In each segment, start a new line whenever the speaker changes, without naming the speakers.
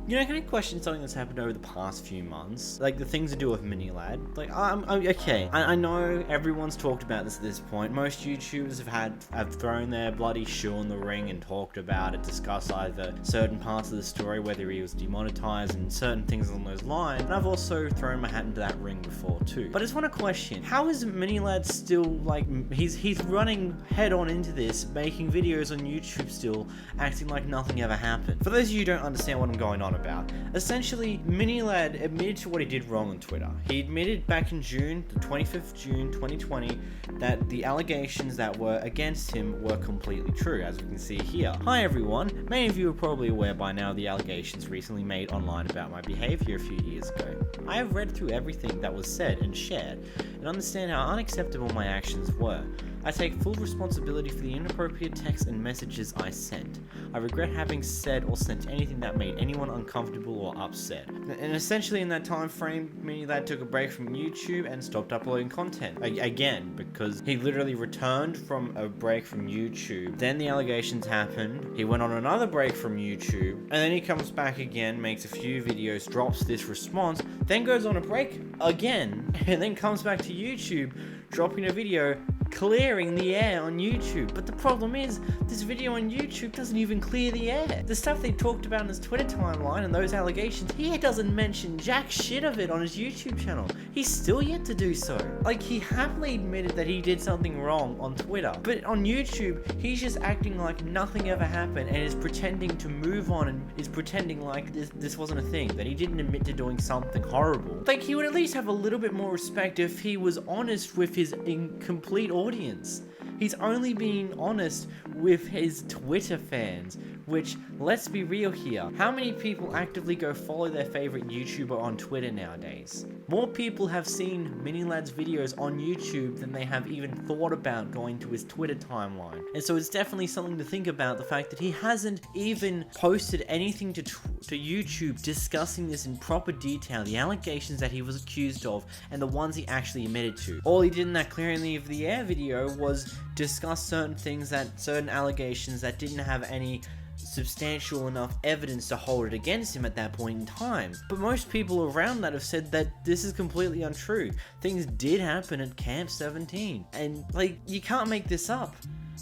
You know, can I question something that's happened over the past few months? Like the things to do with Minilad. Like, I'm okay. I know everyone's talked about this at this point. Most YouTubers have thrown their bloody shoe in the ring and talked about it, discussed either certain parts of the story, whether he was demonetized and certain things along those lines. And I've also thrown my hat into that ring before too. But I just want to question, how is Minilad still, like, he's running head on into this, making videos on YouTube still, acting like nothing ever happened. For those of you who don't understand what I'm going on about, essentially, Minilad admitted to what he did wrong on Twitter. He admitted back in June, the 25th June 2020, that the allegations that were against him were completely true, as we can see here. Hi everyone, many of you are probably aware by now of the allegations recently made online about my behavior a few years ago. I have read through everything that was said and shared, and understand how unacceptable my actions were. I take full responsibility for the inappropriate texts and messages I sent. I regret having said or sent anything that made anyone uncomfortable or upset. And essentially in that time frame, Minilad took a break from YouTube and stopped uploading content. Again, because he literally returned from a break from YouTube. Then the allegations happened. He went on another break from YouTube. And then he comes back again, makes a few videos, drops this response, then goes on a break again, and then comes back to YouTube, dropping a video, clearing the air on YouTube. But the problem is, this video on YouTube doesn't even clear the air. The stuff they talked about in his Twitter timeline and those allegations, he doesn't mention jack shit of it on his YouTube channel. He's still yet to do so. Like, he happily admitted that he did something wrong on Twitter, but on YouTube, he's just acting like nothing ever happened and is pretending to move on and is pretending like this wasn't a thing, that he didn't admit to doing something horrible. Like, he would at least have a little bit more respect if he was honest with his incomplete audience. He's only being honest with his Twitter fans, which, let's be real here, how many people actively go follow their favorite YouTuber on Twitter nowadays? More people have seen Minilad's videos on YouTube than they have even thought about going to his Twitter timeline. And so it's definitely something to think about, the fact that he hasn't even posted anything to YouTube discussing this in proper detail, the allegations that he was accused of and the ones he actually admitted to. All he did in that clearing of the air video was discuss certain allegations that didn't have any substantial enough evidence to hold it against him at that point in time. But most people around that have said that this is completely untrue. Things did happen at Camp 17, and like, you can't make this up.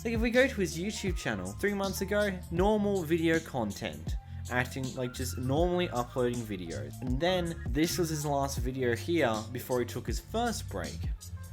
Like, if we go to his YouTube channel 3 months ago, normal video content, acting like just normally uploading videos, and then this was his last video here before he took his first break.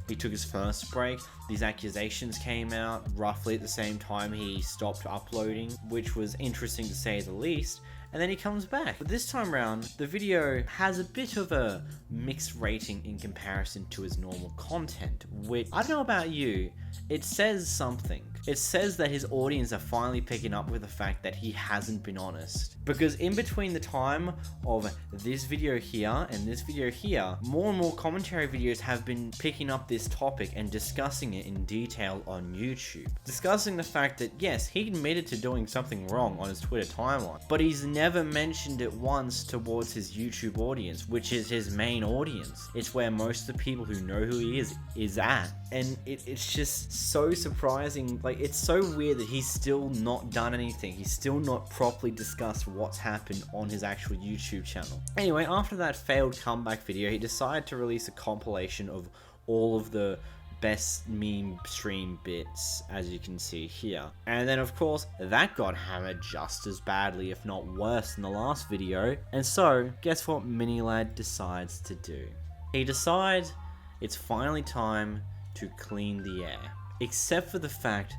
He took his first break, these accusations came out roughly at the same time he stopped uploading, which was interesting to say the least, and then he comes back. But this time around, the video has a bit of a mixed rating in comparison to his normal content, which, I don't know about you, it says something. It says that his audience are finally picking up with the fact that he hasn't been honest. Because in between the time of this video here and this video here, more and more commentary videos have been picking up this topic and discussing it in detail on YouTube. Discussing the fact that yes, he admitted to doing something wrong on his Twitter timeline, but he's never mentioned it once towards his YouTube audience, which is his main audience. It's where most of the people who know who he is at. And it's just so surprising. Like, it's so weird that he's still not done anything. He's still not properly discussed what's happened on his actual YouTube channel. Anyway, after that failed comeback video, he decided to release a compilation of all of the best meme stream bits, as you can see here. And then of course, that got hammered just as badly, if not worse, than the last video. And so, guess what Minilad decides to do? He decides it's finally time to clean the air. Except for the fact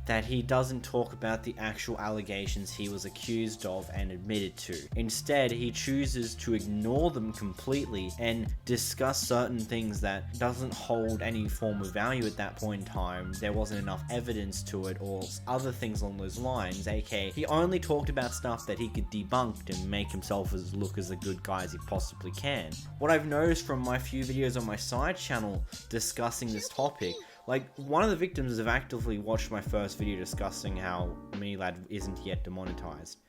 that he doesn't talk about the actual allegations he was accused of and admitted to. Instead, he chooses to ignore them completely and discuss certain things that doesn't hold any form of value at that point in time. There wasn't enough evidence to it, or other things along those lines, aka he only talked about stuff that he could debunk and make himself look as a good guy as he possibly can. What I've noticed from my few videos on my side channel discussing this topic, like, one of the victims have actively watched my first video discussing how Minilad isn't yet demonetized.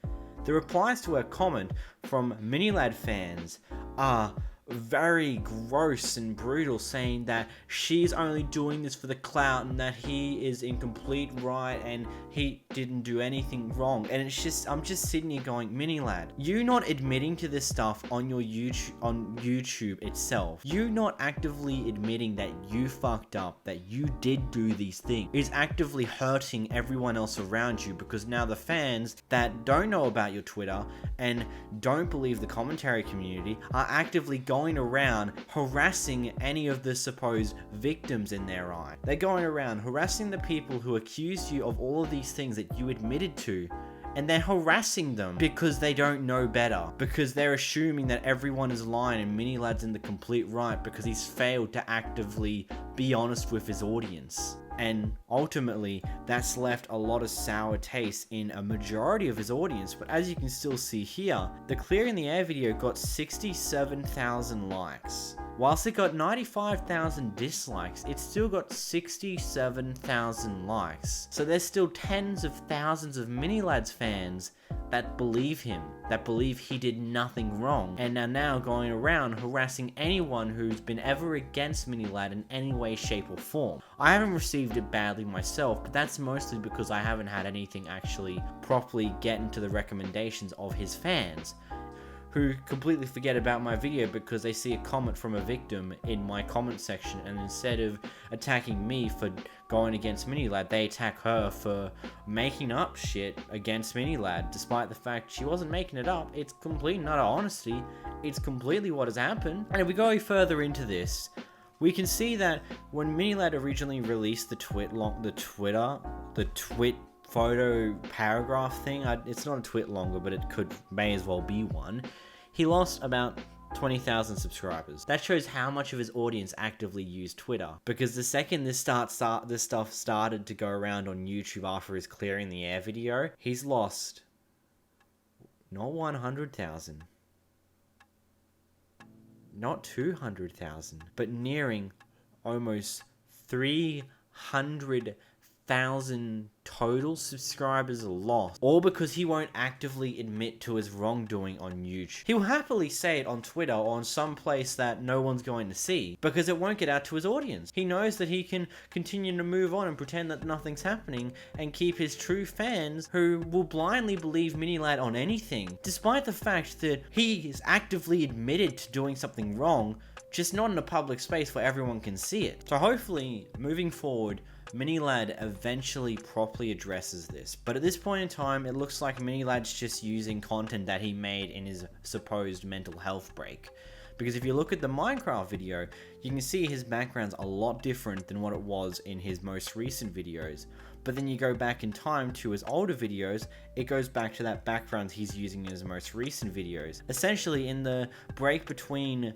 The replies to her comment from Minilad fans are, very gross and brutal, saying that she's only doing this for the clout and that he is in complete right and he didn't do anything wrong. And it's just, I'm just sitting here going, Mini Lad, you not admitting to this stuff on your YouTube itself, you not actively admitting that you fucked up, that you did do these things, is actively hurting everyone else around you, because now the fans that don't know about your Twitter and don't believe the commentary community are actively going around harassing any of the supposed victims in their eye. They're going around harassing the people who accused you of all of these things that you admitted to, and they're harassing them because they don't know better, because they're assuming that everyone is lying and Mini Lad's in the complete right because he's failed to actively be honest with his audience. And ultimately, that's left a lot of sour taste in a majority of his audience. But as you can still see here, the Clear in the Air video got 67,000 likes. Whilst it got 95,000 dislikes, it still got 67,000 likes. So there's still tens of thousands of Mini Lads fans that believe him, that believe he did nothing wrong, and are now going around harassing anyone who's been ever against Mini Lad in any way, shape or form. I haven't received it badly myself, but that's mostly because I haven't had anything actually properly get into the recommendations of his fans, who completely forget about my video because they see a comment from a victim in my comment section, and instead of attacking me for going against Mini Lad, they attack her for making up shit against Mini Lad, despite the fact she wasn't making it up. It's complete and utter honesty. It's completely what has happened. And if we go further into this, we can see that when Mini Lad originally released the twit photo paragraph thing, it's not a twit longer, but it may as well be one. He lost about 20,000 subscribers. That shows how much of his audience actively used Twitter, because the second this stuff started to go around on YouTube after his Clearing the Air video, he's lost not 100,000, not 200,000, but nearing almost 300,000 total subscribers lost, all because he won't actively admit to his wrongdoing on YouTube. He'll happily say it on Twitter or on some place that no one's going to see, because it won't get out to his audience. He knows that he can continue to move on and pretend that nothing's happening and keep his true fans who will blindly believe Mini Lad on anything, despite the fact that he is actively admitted to doing something wrong, just not in a public space where everyone can see it. So hopefully, moving forward, Mini Lad eventually properly addresses this, but at this point in time, it looks like Mini Lad's just using content that he made in his supposed mental health break. Because if you look at the Minecraft video, you can see his background's a lot different than what it was in his most recent videos. But then you go back in time to his older videos, it goes back to that background he's using in his most recent videos. Essentially, in the break between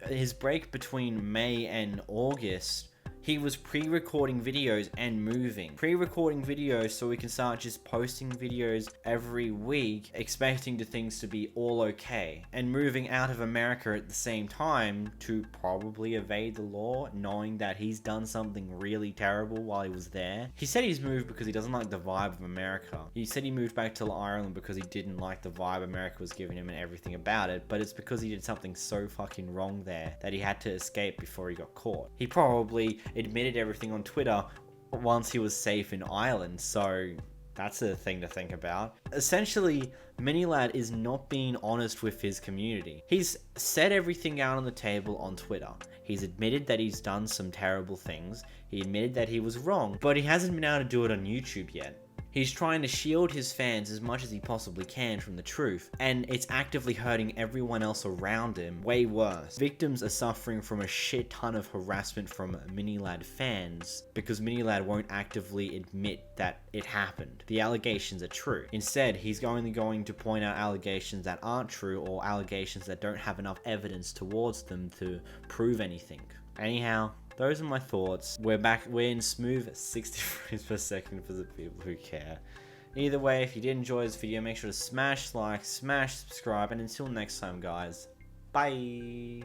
May and August, he was pre-recording videos and moving. Pre-recording videos so we can start just posting videos every week, expecting things to be all okay. And moving out of America at the same time to probably evade the law, knowing that he's done something really terrible while he was there. He said he's moved because he doesn't like the vibe of America. He said he moved back to Ireland because he didn't like the vibe America was giving him and everything about it, but it's because he did something so fucking wrong there that he had to escape before he got caught. He probably admitted everything on Twitter once he was safe in Ireland, so that's a thing to think about. Essentially, Mini Lad is not being honest with his community. He's said everything out on the table on Twitter. He's admitted that he's done some terrible things. He admitted that he was wrong, but he hasn't been able to do it on YouTube yet. He's trying to shield his fans as much as he possibly can from the truth, and it's actively hurting everyone else around him way worse. Victims are suffering from a shit ton of harassment from Mini Lad fans because Mini Lad won't actively admit that it happened. The allegations are true. Instead, he's only going to point out allegations that aren't true or allegations that don't have enough evidence towards them to prove anything. Anyhow, those are my thoughts. We're in smooth 60 frames per second for the people who care. Either way, if you did enjoy this video, make sure to smash like, smash subscribe, and until next time guys, bye!